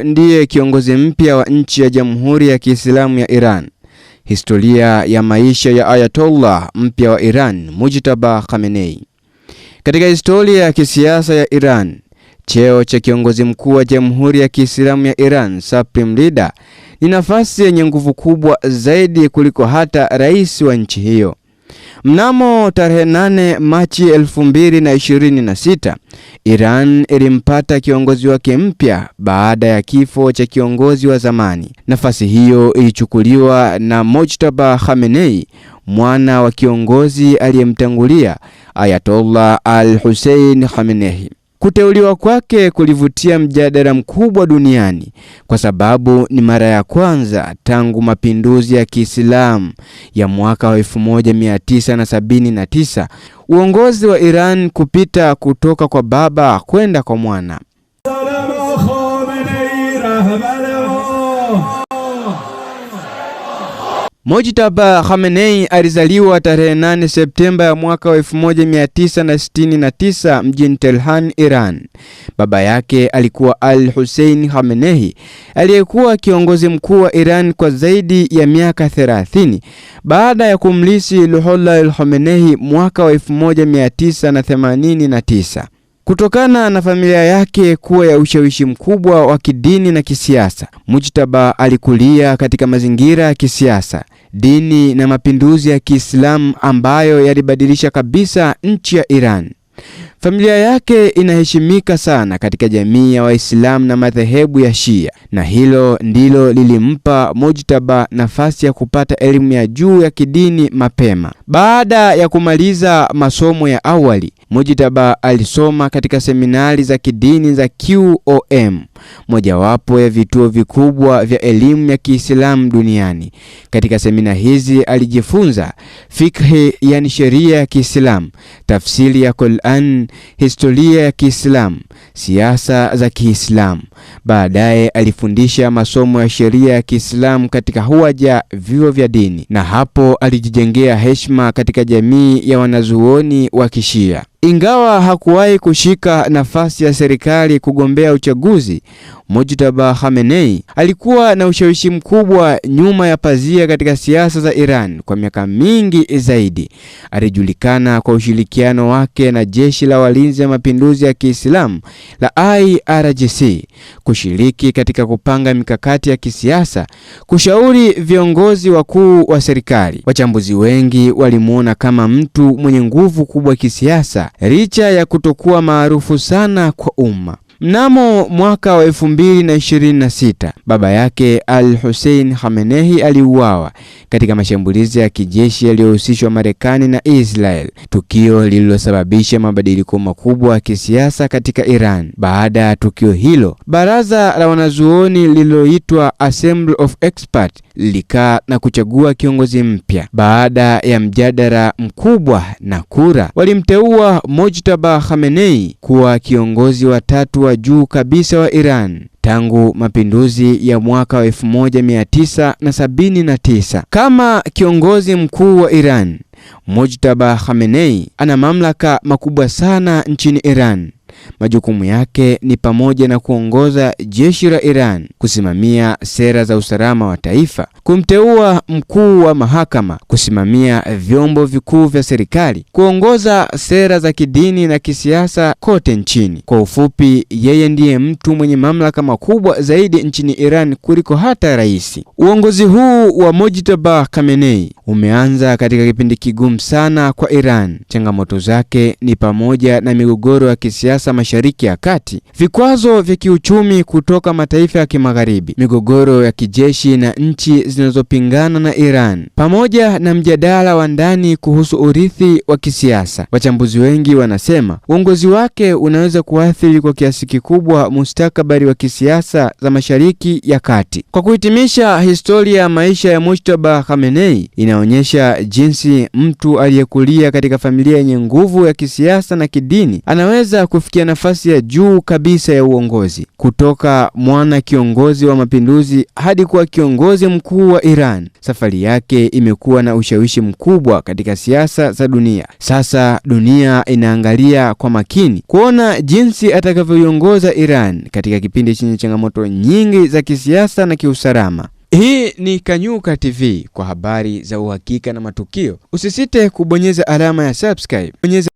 ndiye kiongozi mpya wa nchi ya Jamhuri ya Kiislamu ya Iran. Historia ya maisha ya Ayatollah mpya wa Iran, Mujtaba Khamenei. Katika historia ya kisiasa ya Iran, cheo cha kiongozi mkuu wa Jamhuri ya Kiislamu ya Iran, Supreme Leader, ni nafasi yenye nguvu kubwa zaidi kuliko hata rais wa nchi hiyo. Mnamo tarehe 8 Machi 2026, Iran ilimpata kiongozi wake mpya baada ya kifo cha kiongozi wa zamani. Nafasi hiyo ilichukuliwa na Mujtaba Khamenei, mwana wa kiongozi aliyemtangulia Ayatollah al-Hussein Khamenei. Kuteuliwa kwake kulivutia mjadala mkubwa duniani kwa sababu ni mara ya kwanza tangu mapinduzi ya Kiislamu ya mwaka wa 1979 uongozi wa Iran kupita kutoka kwa baba kwenda kwa mwana. Mujtaba Khamenei alizaliwa tarehe 8 Septemba ya mwaka wa 1969 mjini Tehran, Iran. Baba yake alikuwa al-Hussein Khamenei, aliyekuwa kiongozi mkuu wa Iran kwa zaidi ya miaka 30 baada ya kumlisi Ruhollah al-Khamenei mwaka wa 1989. Kutokana na familia yake kuwa ya ushawishi mkubwa wa kidini na kisiasa, Mujtaba alikulia katika mazingira ya kisiasa, dini na mapinduzi ya Kiislamu ambayo yalibadilisha kabisa nchi ya Iran. Familia yake inaheshimika sana katika jamii ya Waislamu na madhehebu ya Shia, na hilo ndilo lilimpa Mujtaba nafasi ya kupata elimu ya juu ya kidini mapema. Baada ya kumaliza masomo ya awali, Mujtaba alisoma katika seminari za kidini za QOM, mojawapo ya vituo vikubwa vya elimu ya Kiislamu duniani. Katika semina hizi alijifunza fikhi, yani sheria ya Kiislamu, tafsiri ya Qur'an, historia ya Kiislamu, siasa za Kiislamu. Baadaye alifundisha masomo ya sheria ya Kiislamu katika huwaja vyuo vya dini, na hapo alijijengea heshima katika jamii ya wanazuoni wa Kishia. Ingawa hakuwahi kushika nafasi ya serikali kugombea uchaguzi, Mujtaba Khamenei alikuwa na ushawishi mkubwa nyuma ya pazia katika siasa za Iran kwa miaka mingi zaidi. Alijulikana kwa ushirikiano wake na jeshi la walinzi wa mapinduzi ya Kiislamu la IRGC, kushiriki katika kupanga mikakati ya kisiasa, kushauri viongozi wakuu wa serikali. Wachambuzi wengi walimuona kama mtu mwenye nguvu kubwa kisiasa, licha ya kutokuwa maarufu sana kwa umma. Mnamo mwaka wa 2026, baba yake al-Hussein Khamenei aliuawa katika mashambulizi ya kijeshi yaliyohusishwa Marekani na Israel, tukio lililosababisha mabadiliko makubwa ya kisiasa katika Iran. Baada ya tukio hilo, baraza la wanazuoni lililoitwa Assembly of Experts lilikaa na kuchagua kiongozi mpya. Baada ya mjadala mkubwa na kura, walimteua Mujtaba Khamenei kuwa kiongozi wa tatu wa juu kabisa wa Iran tangu mapinduzi ya mwaka wa 1979. Kama kiongozi mkuu wa Iran, Mujtaba Khamenei ana mamlaka makubwa sana nchini Iran. Majukumu yake ni pamoja na kuongoza jeshi la Iran, kusimamia sera za usalama wa taifa, kumteua mkuu wa mahakama, kusimamia vyombo vikuu vya serikali, kuongoza sera za kidini na kisiasa kote nchini. Kwa ufupi, yeye ndiye mtu mwenye mamlaka makubwa zaidi nchini Iran kuliko hata rais. Uongozi huu wa Mujtaba Khamenei umeanza katika kipindi kigumu sana kwa Iran. Changamoto zake ni pamoja na migogoro ya kisiasa Mashariki ya Kati, vikwazo vya kiuchumi kutoka mataifa ya kimagharibi, migogoro ya kijeshi na nchi zinazopingana na Iran, pamoja na mjadala wa ndani kuhusu urithi wa kisiasa. Wachambuzi wengi wanasema uongozi wake unaweza kuathiri kwa kiasi kikubwa mustakabali wa kisiasa za Mashariki ya Kati. Kwa kuhitimisha, historia ya maisha ya Mujtaba Khamenei inaonyesha jinsi mtu aliyekulia katika familia yenye nguvu ya kisiasa na kidini anaweza kufikia kufikia nafasi ya juu kabisa ya uongozi, kutoka mwana kiongozi wa mapinduzi hadi kuwa kiongozi mkuu wa Iran. Safari yake imekuwa na ushawishi mkubwa katika siasa za dunia. Sasa dunia inaangalia kwa makini kuona jinsi atakavyoiongoza Iran katika kipindi chenye changamoto nyingi za kisiasa na kiusalama. Hii ni Kanyuka TV, kwa habari za uhakika na matukio. Usisite kubonyeza alama ya subscribe. Bonyeza